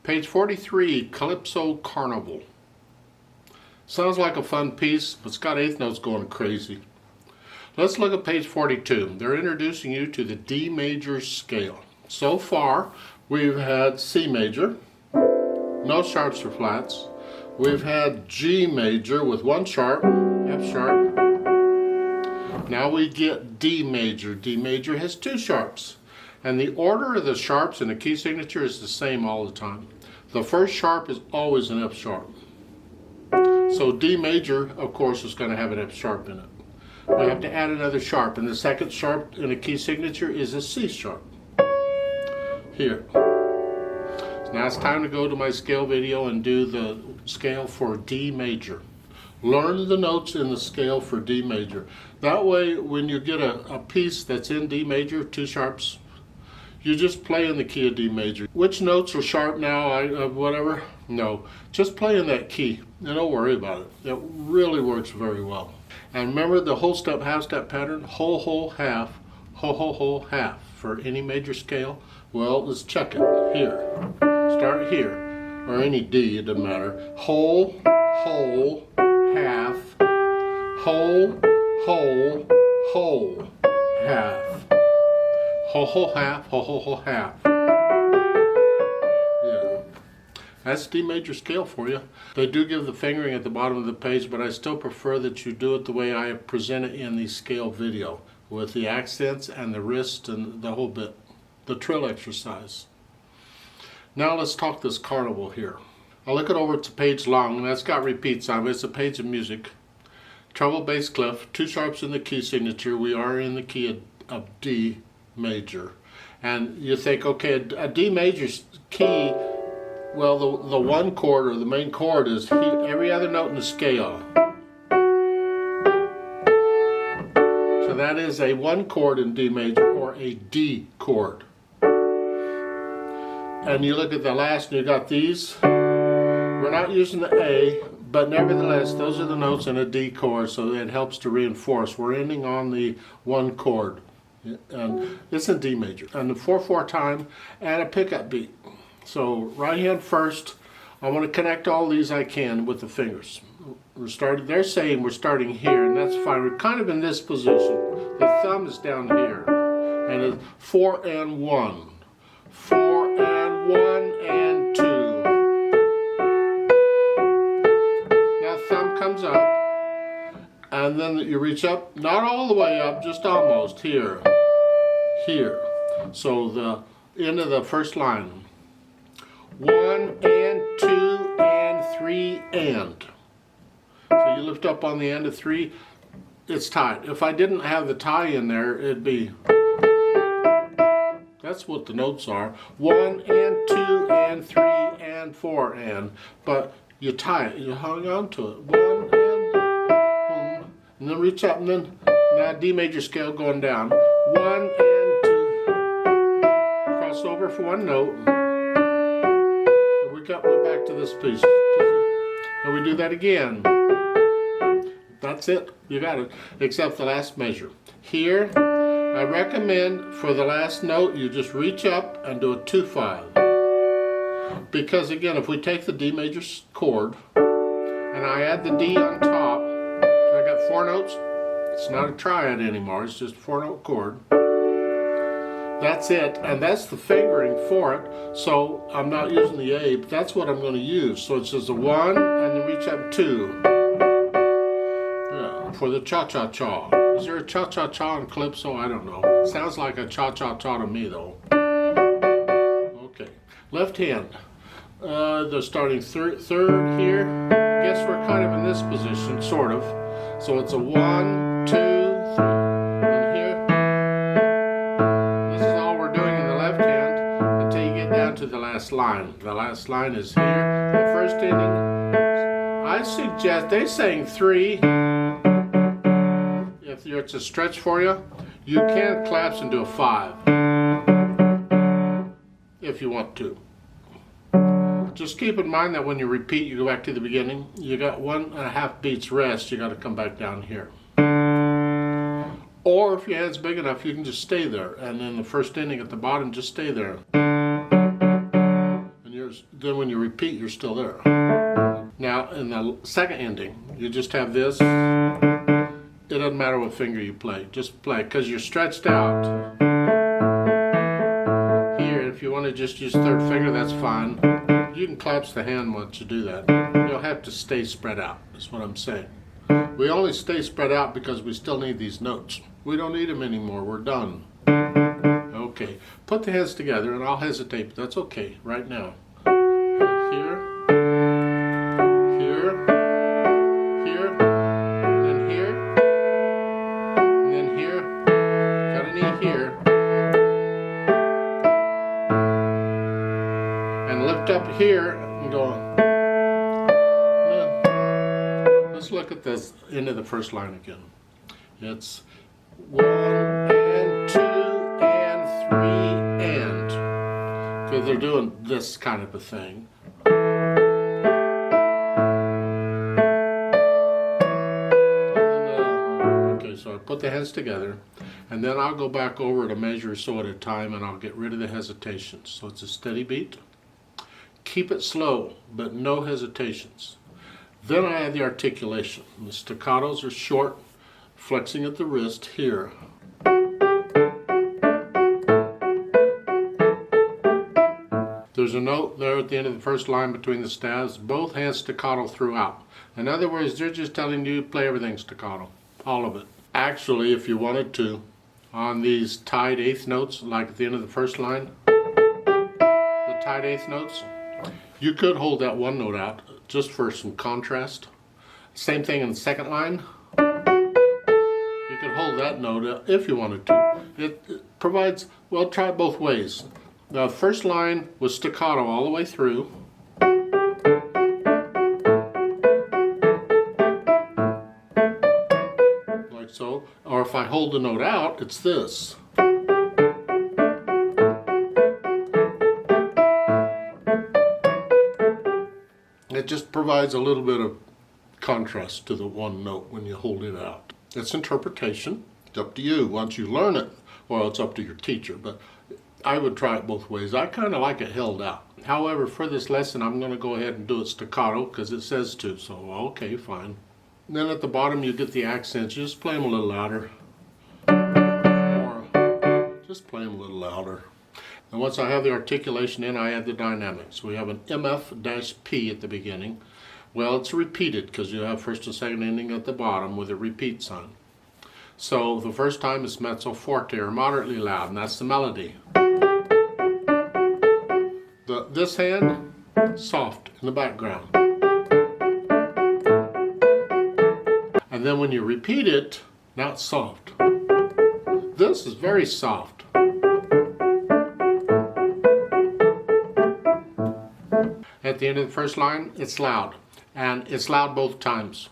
Page 43, Calypso Carnival. Sounds like a fun piece, but it's got eighth notes going crazy. Let's look at page 42. They're introducing you to the D major scale. So far, we've had C major, no sharps or flats. We've had G major with one sharp, F sharp. Now we get D major. D major has two sharps. And the order of the sharps in the key signature is the same all the time. The first sharp is always an F sharp. So D major, of course, is going to have an F sharp in it. We have to add another sharp, and the second sharp in a key signature is a C sharp. Here. So now it's time to go to my scale video and do the scale for D major. Learn the notes in the scale for D major. That way, when you get a piece that's in D major, two sharps, you just play in the key of D major. Which notes are sharp now, whatever? No, just play in that key and don't worry about it. It really works very well. And remember the whole step, half step pattern, whole, whole, half, whole, whole, whole, half for any major scale. Well, let's check it here. Start here, or any D, it doesn't matter. Whole, whole, half, whole, whole, whole, half. Whole, whole, half, whole, whole, whole, half. Yeah. That's D major scale for you. They do give the fingering at the bottom of the page, but I still prefer that you do it the way I present it in the scale video, with the accents and the wrist and the whole bit. The trill exercise. Now let's talk this carnival here. I'll look it over, it's a page long, and that's got repeats on it. It's a page of music. Treble, bass, clef, two sharps in the key signature. We are in the key of D major. And you think, okay, a D major key, well, the one chord or the main chord is every other note in the scale. So that is a one chord in D major or a D chord. And you look at the last and you got these. We're not using the A, but nevertheless, those are the notes in a D chord, so it helps to reinforce. We're ending on the one chord. And it's in D major. And the 4/4 time and a pickup beat. So right hand first, I want to connect all these I can with the fingers. They're saying we're starting here, and that's fine. We're kind of in this position. The thumb is down here. And it's 4 and 1. 4 and 1 and 2. Now thumb comes up. And then you reach up, not all the way up, just almost here. Here. So the end of the first line. 1 and 2 and 3 and. So you lift up on the end of 3, it's tight. If I didn't have the tie in there, it'd be, that's what the notes are. 1 and 2 and 3 and 4 and. But you tie it, you hang on to it. 1 and then reach up, and then now D major scale going down. 1 and 2. Cross over for one note. And we're back to this piece. And we do that again. That's it. You got it. Except the last measure. Here, I recommend for the last note, you just reach up and do a 2/5. Because again, if we take the D major chord, and I add the D on top, I got 4 notes. It's not a triad anymore, it's just a 4-note chord. That's it, and that's the fingering for it. So I'm not using the A, but that's what I'm going to use. So it's just a 1 and then reach up 2. Yeah, for the cha-cha-cha. Is there a cha-cha-cha in Calypso? I don't know. It sounds like a cha-cha-cha to me though. Okay, left hand. They're starting third here. I guess we're kind of in this position, sort of. So it's a 1, 2, 3. And here, this is all we're doing in the left hand until you get down to the last line. The last line is here. The first ending, I suggest, they're saying 3. If it's a stretch for you, you can collapse into a 5. If you want to. Just keep in mind that when you repeat, you go back to the beginning. You got 1.5 beats rest, you got to come back down here. Or if your head's big enough, you can just stay there. And then the first ending at the bottom, just stay there. And then when you repeat, you're still there. Now, in the second ending, you just have this. It doesn't matter what finger you play. Just play, because you're stretched out. Here, if you want to just use third finger, that's fine. You can collapse the hand once you do that. You'll have to stay spread out, is what I'm saying. We only stay spread out because we still need these notes. We don't need them anymore. We're done. Okay, put the hands together, and I'll hesitate, but that's okay right now. Here, here, here, and then here, and then here. Got an E here. And lift up here and go. Let's look at this end of the first line again. It's 1 and 2 and 3 and. Because they're doing this kind of a thing. Okay, so I put the hands together, and then I'll go back over to measure so at a time, and I'll get rid of the hesitations. So it's a steady beat. Keep it slow, but no hesitations. Then I add the articulation. The staccatos are short, flexing at the wrist here. There's a note there at the end of the first line between the stabs. Both hands staccato throughout. In other words, they're just telling you play everything staccato, all of it. Actually, if you wanted to, on these tied eighth notes, like at the end of the first line, the tied eighth notes, you could hold that one note out just for some contrast. Same thing in the second line. You could hold that note if you wanted to. It provides, well, try it both ways. The first line was staccato all the way through. Like so. Or if I hold the note out, it's this. It just provides a little bit of contrast to the one note when you hold it out. It's interpretation. It's up to you. Once you learn it, well, it's up to your teacher, but I would try it both ways. I kind of like it held out. However, for this lesson, I'm going to go ahead and do it staccato because it says to, so okay, fine. And then at the bottom, you get the accents. You just play them a little louder. Or just play them a little louder. And once I have the articulation in, I add the dynamics. We have an MF-P at the beginning. Well, it's repeated because you have first and second ending at the bottom with a repeat sign. So the first time is mezzo forte or moderately loud, and that's the melody. This hand, soft in the background. And then when you repeat it, now it's soft. This is very soft. At the end of the first line, it's loud. And it's loud both times.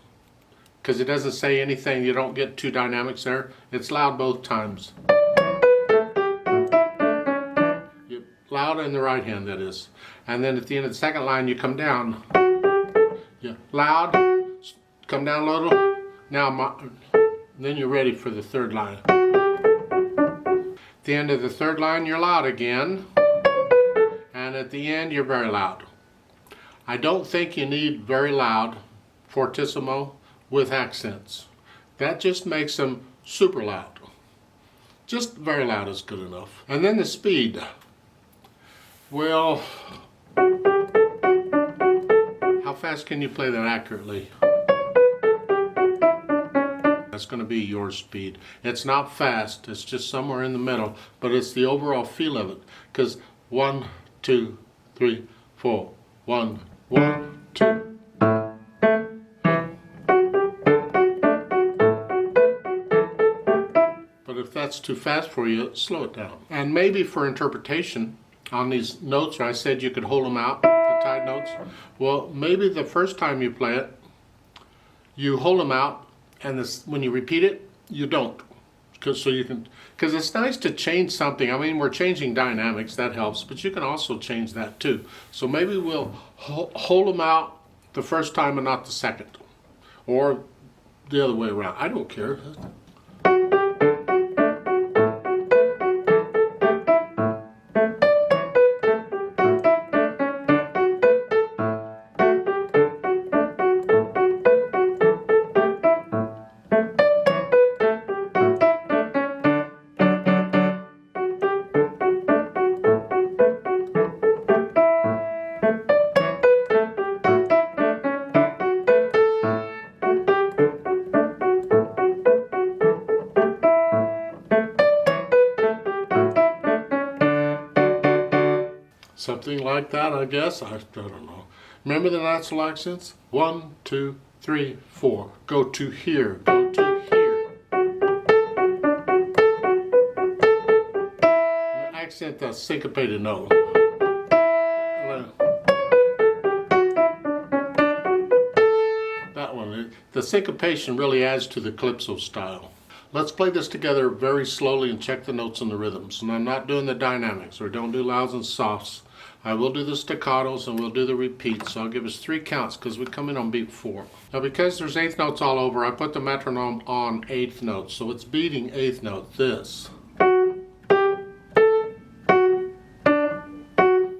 Because it doesn't say anything, you don't get two dynamics there. It's loud both times. Loud in the right hand, that is. And then at the end of the second line, you come down. Yeah, loud, come down a little. Now, then you're ready for the third line. At the end of the third line, you're loud again. And at the end, you're very loud. I don't think you need very loud fortissimo with accents. That just makes them super loud. Just very loud is good enough. And then the speed. Well, how fast can you play that accurately? That's going to be your speed. It's not fast, it's just somewhere in the middle, but it's the overall feel of it. Because 1, 2, 3, 4, 1, 1, 2. But if that's too fast for you, slow it down. And maybe for interpretation, on these notes, where I said you could hold them out, the tied notes. Well, maybe the first time you play it, you hold them out, and when you repeat it, you don't. Because it's nice to change something. I mean, we're changing dynamics, that helps, but you can also change that too. So maybe we'll hold them out the first time and not the second. Or the other way around. I don't care. Something like that, I guess. I don't know. Remember the natural accents? 1, 2, 3, 4. Go to here. Go to here. Accent that syncopated note. That one. The syncopation really adds to the calypso style. Let's play this together very slowly and check the notes and the rhythms. And I'm not doing the dynamics, or don't do louds and softs. I will do the staccatos and we'll do the repeats. So I'll give us 3 counts because we come in on beat 4. Now because there's 8th notes all over, I put the metronome on 8th notes. So it's beating 8th note, this.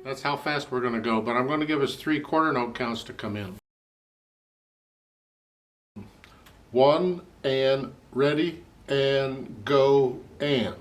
That's how fast we're going to go, but I'm going to give us 3 quarter note counts to come in. 1 and ready and go and.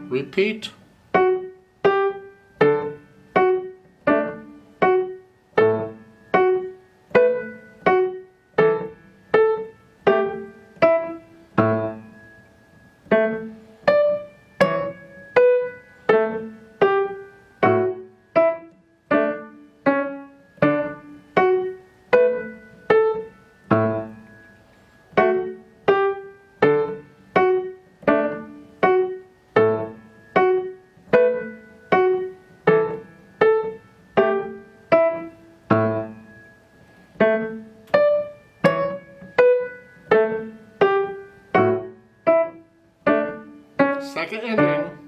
Repeat. Second ending.